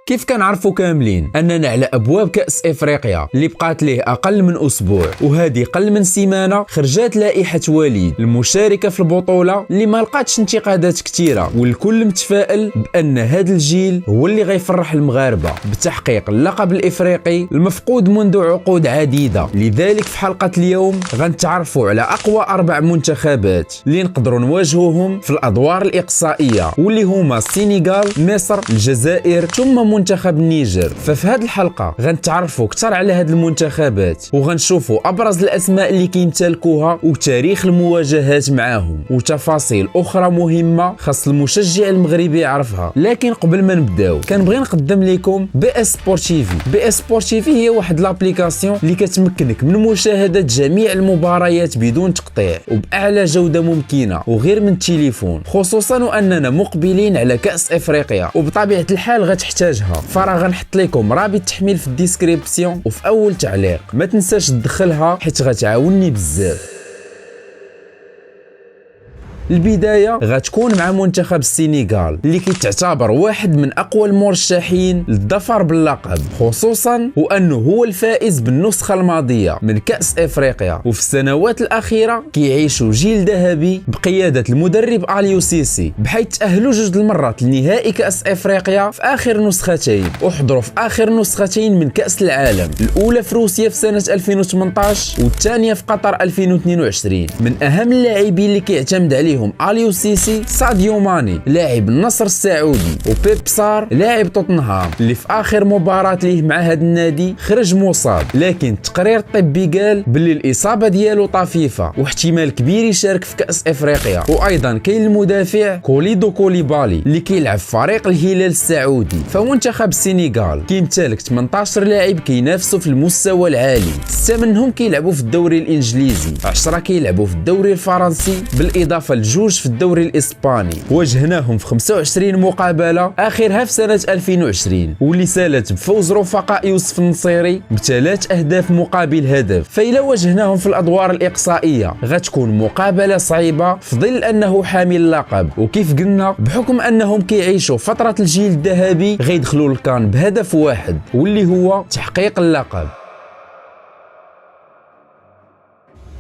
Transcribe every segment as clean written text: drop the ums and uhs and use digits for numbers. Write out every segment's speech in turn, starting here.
كيف كنعرفوا كاملين اننا على ابواب كاس افريقيا اللي بقات ليه اقل من اسبوع، وهذه قل من سيمانه خرجت لائحه وليد المشاركه في البطوله اللي ما لقاتش انتقادات كثيره، والكل متفائل بان هذا الجيل هو اللي غيفرح المغاربه بتحقيق اللقب الافريقي المفقود منذ عقود عديده. لذلك في حلقه اليوم غنتعرفوا على اقوى 4 منتخبات اللي نقدروا نواجهوهم في الادوار الاقصائيه، واللي هما السنغال، مصر، الجزائر ثم منتخب النيجر. ففي هذه الحلقه غنتعرفوا اكثر على هذه المنتخبات، وغنشوفوا ابرز الاسماء اللي كيمتلكوها وتاريخ المواجهات معاهم وتفاصيل اخرى مهمه خاص المشجع المغربي يعرفها. لكن قبل ما نبداو كنبغي نقدم لكم بي اس سبورتيفي. بي اس سبورتيفي هي واحد لابليكاسيون اللي كتمكنك من مشاهده جميع المباريات بدون تقطيع وباعلى جوده ممكنه وغير من التليفون، خصوصا واننا مقبلين على كاس افريقيا وبطبيعه الحال غتحتاجها. فراه غنحط لكم رابط تحميل في الديسكريبسيون وفي اول تعليق، ما تنساش تدخلها حيت غتعاونني بزاف. البداية غتكون مع منتخب السنغال اللي كيتعتبر واحد من أقوى المرشحين للظفر باللقب، خصوصا وأنه هو الفائز بالنسخة الماضية من كأس إفريقيا. وفي السنوات الأخيرة كيعيشوا جيل ذهبي بقيادة المدرب أليو سيسي، بحيث تأهلوا 2 المرات لنهائي كأس إفريقيا في آخر نسختين، وحضروا في آخر نسختين من كأس العالم، الأولى في روسيا في سنة 2018 والثانية في قطر 2022. من أهم اللاعبين اللي كيعتمد عليه أليو سيسي ساديو ماني لاعب النصر السعودي، وبيب سار لاعب توتنهام اللي في آخر مباراة ليه مع هذا النادي خرج مصاب، لكن التقرير الطبي قال باللي الإصابة ديالو طفيفة واحتمال كبير يشارك في كأس إفريقيا. وأيضا كاين المدافع كوليدو كوليبالي اللي كيلعب في فريق الهلال السعودي. فمنتخب السنغال كيمتلك 18 لاعب كينافسوا في المستوى العالي، 6 منهم كيلعبوا في الدوري الإنجليزي، 10 كيلعبوا في الدوري الفرنسي، بالإضافة لجوج في الدوري الإسباني. واجهناهم في 25 مقابلة، آخرها في سنة 2020 واللي سالت بفوز رفقاء يوسف النصيري ب3 أهداف مقابل هدف. فإلا واجهناهم في الأدوار الإقصائية غتكون مقابلة صعيبة في ظل أنه حامل اللقب، وكيف قلنا بحكم أنهم كيعيشوا فترة الجيل الذهبي غيدخلوا الكان بهدف واحد واللي هو تحقيق اللقب.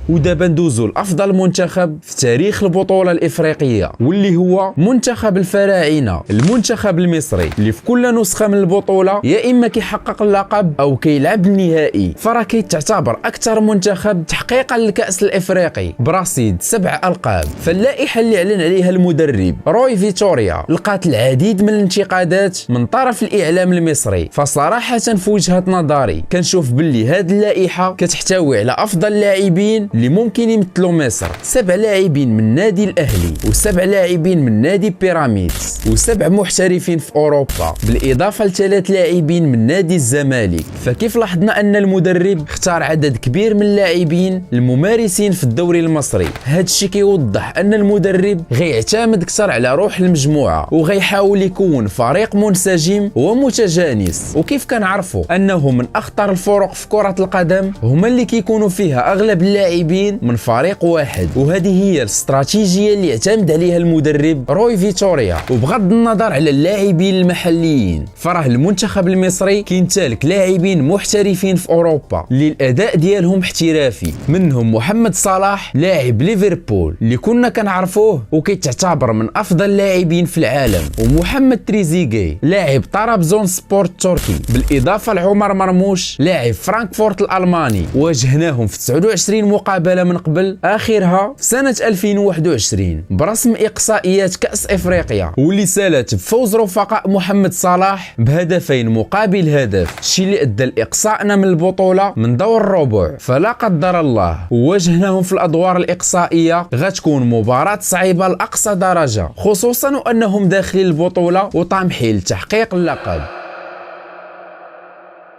ودابا ندوزو لأفضل منتخب في تاريخ البطولة الإفريقية، واللي هو منتخب الفراعنة، المنتخب المصري اللي في كل نسخة من البطولة يا إما كيحقق اللقب أو كيلعب النهائي. فراه كيتعتبر أكثر منتخب تحقيقا للكأس الإفريقي برصيد 7 ألقاب. فاللائحة اللي أعلن عليها المدرب روي فيتوريا لقات العديد من الانتقادات من طرف الإعلام المصري. فصراحة في وجهة نظري كنشوف باللي هذه اللائحة كتحتوي على أفضل لاعبين اللي ممكن يمثلوا مصر، 7 لاعبين من نادي الأهلي، و7 لاعبين من نادي بيراميدز، و7 محترفين في أوروبا، بالإضافة ل3 لاعبين من نادي الزمالك. فكيف لاحظنا أن المدرب اختار عدد كبير من اللاعبين الممارسين في الدوري المصري، هذا الشيء كيوضح أن المدرب غيعتمد أكثر على روح المجموعة وغيحاول يكون فريق منسجم ومتجانس. وكيف كنعرفوا أنه من أخطر الفرق في كرة القدم هما اللي كيكونوا فيها أغلب اللاعبين من فريق واحد، وهذه هي الاستراتيجيه اللي اعتمد عليها المدرب روي فيتوريا. وبغض النظر على اللاعبين المحليين فراه المنتخب المصري كيمتلك لاعبين محترفين في اوروبا اللي الاداء ديالهم احترافي، منهم محمد صلاح لاعب ليفربول اللي كنا كنعرفوه وكيتعتبر من افضل اللاعبين في العالم، ومحمد تريزيغي لاعب طرابزون سبورت التركي، بالاضافه لعمر مرموش لاعب فرانكفورت الالماني. واجهناهم في 29 مقابلة من قبل، آخرها في سنة 2021 برسم إقصائيات كأس إفريقيا واللي سالت بفوز رفقاء محمد صلاح بهدفين مقابل هدف، الشيء اللي أدى لإقصائنا من البطولة من دور الربع. فلا قدر الله واجهناهم في الأدوار الإقصائية غتكون مباراة صعيبة لأقصى درجة، خصوصا وأنهم داخلين البطولة وطامحين لتحقيق اللقب.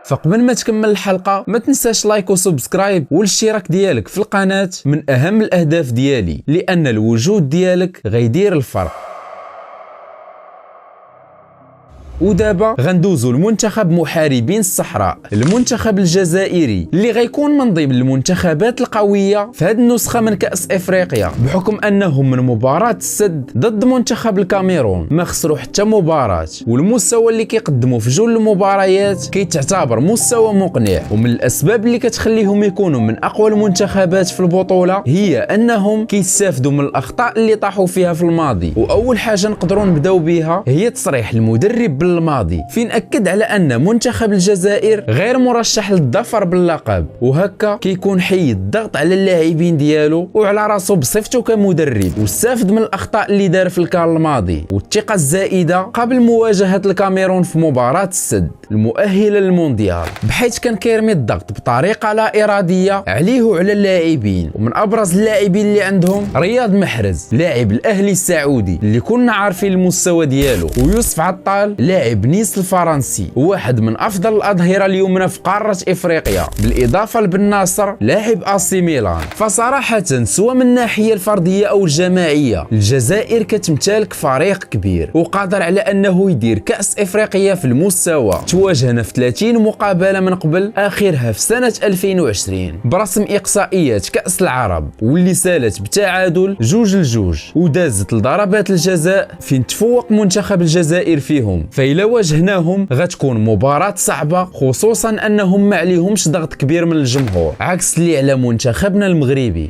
فقبل ما تكمل الحلقة ما تنساش لايك وسبسكرايب والاشتراك ديالك في القناة، من أهم الأهداف ديالي لأن الوجود ديالك غيدير الفرق. ودابا غندوزو لمنتخب محاربين الصحراء، المنتخب الجزائري اللي غيكون من ضمن المنتخبات القوية في هذه النسخة من كأس افريقيا، بحكم انهم من مباراة السد ضد منتخب الكاميرون ما خسروا حتى مباراة، والمستوى اللي كيقدموا في جل المباريات كيتعتبر مستوى مقنع. ومن الاسباب اللي كتخليهم يكونوا من اقوى المنتخبات في البطولة هي انهم كيستافدوا من الاخطاء اللي طاحوا فيها في الماضي. واول حاجة نقدروا نبداو بها هي تصريح المدرب بالماضي، فين اكد على ان منتخب الجزائر غير مرشح للظفر باللقب، وهكا كيكون حيد الضغط على اللاعبين ديالو وعلى راسو بصفته كمدرب، واستافد من الاخطاء اللي دار في الكار الماضي والثقة الزائدة قبل مواجهة الكاميرون في مباراة السد المؤهلة للمونديال، بحيث كان كيرمي الضغط بطريقة لا إرادية عليه وعلى اللاعبين. ومن أبرز اللاعبين اللي عندهم رياض محرز لاعب الأهلي السعودي اللي كنا عارفين المستوى ديالو، ويوسف عطال لاعب نيس الفرنسي واحد من أفضل الأظهرة اليمنى في قارة إفريقيا، بالإضافة لبن ناصر لاعب AC ميلان. فصراحة سواء من الناحية الفردية أو الجماعية الجزائر كتمتلك فريق كبير وقادر على أنه يدير كأس إفريقيا في المستوى. تواجهنا في 30 مقابلة من قبل، آخرها في سنة 2020 برسم إقصائيات كأس العرب، واللي سالت بتعادل 2-2 ودازت لضربات الجزاء فين تفوق منتخب الجزائر فيهم. فإلا واجهناهم غتكون مباراة صعبة، خصوصا أنهم ما عليهمش ضغط كبير من الجمهور عكس اللي على منتخبنا المغربي.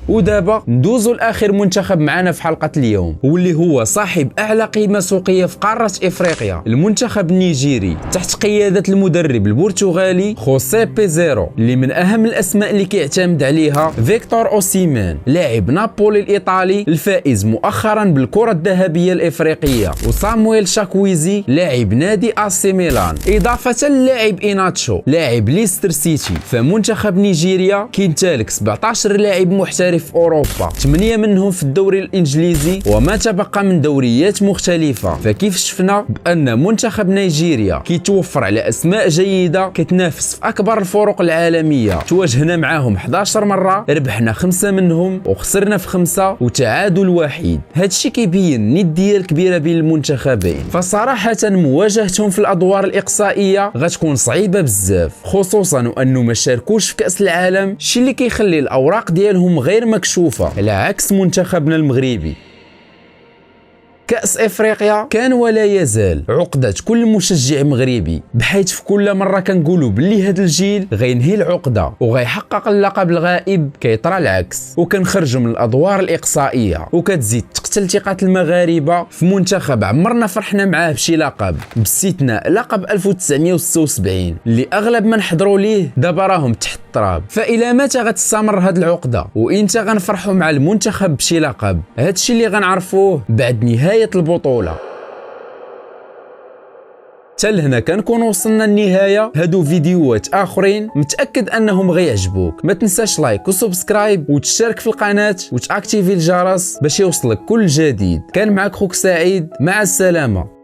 ودابا ندوزو لاخر منتخب معنا في حلقه اليوم، واللي هو صاحب اعلى قيمه سوقيه في قاره افريقيا، المنتخب النيجيري تحت قياده المدرب البرتغالي خوسيه بيزيرو، اللي من اهم الاسماء اللي كيعتمد عليها فيكتور اوسيمان لاعب نابولي الايطالي الفائز مؤخرا بالكره الذهبيه الافريقيه، وصامويل شاكويزي لاعب نادي AC ميلان، اضافه للاعب إيناتشو لاعب ليستر سيتي. فمنتخب نيجيريا كيمتلك 17 لاعب محترف في أوروبا، 8 منهم في الدوري الإنجليزي وما تبقى من دوريات مختلفة. فكيف شفنا بأن منتخب نيجيريا كيتوفر على أسماء جيدة كتنافس في أكبر الفرق العالمية. تواجهنا معاهم 11 مرة، ربحنا 5 منهم وخسرنا في 5 وتعادل 1. هادشي كيبين الندية الكبيرة بين المنتخبين. فصراحة مواجهتهم في الأدوار الإقصائية غتكون صعيبة بزاف، خصوصا وأنه ما شاركوش في كأس العالم، شي اللي كيخلي الأوراق ديالهم غير مكشوفة على عكس منتخبنا المغربي. كأس إفريقيا كان ولا يزال عقدة كل مشجع مغربي، بحيث في كل مرة كنقولوا باللي هذا الجيل غينهي العقدة وغيحقق اللقب الغائب، كيطرى العكس وكنخرجوا من الأدوار الإقصائية، وكتزيد تقتل ثقة المغاربة في منتخب عمرنا فرحنا معاه بشي لقب، باستثناء لقب 1976 اللي أغلب من حضروا ليه دابا راهم تحت التراب. فإلى متى غتستمر هاد العقدة؟ وإمتى غنفرحوا مع المنتخب بشي لقب؟ هادشي اللي غنعرفوه بعد نهاية البطولة. حتى لهنا كنكون وصلنا للنهاية. هادو فيديوهات اخرين متاكد انهم غيعجبوك، ما تنساش لايك وسبسكرايب وتشترك في القناه وتاكتيفي الجرس باش يوصلك كل جديد. كان معك خوك سعيد، مع السلامه.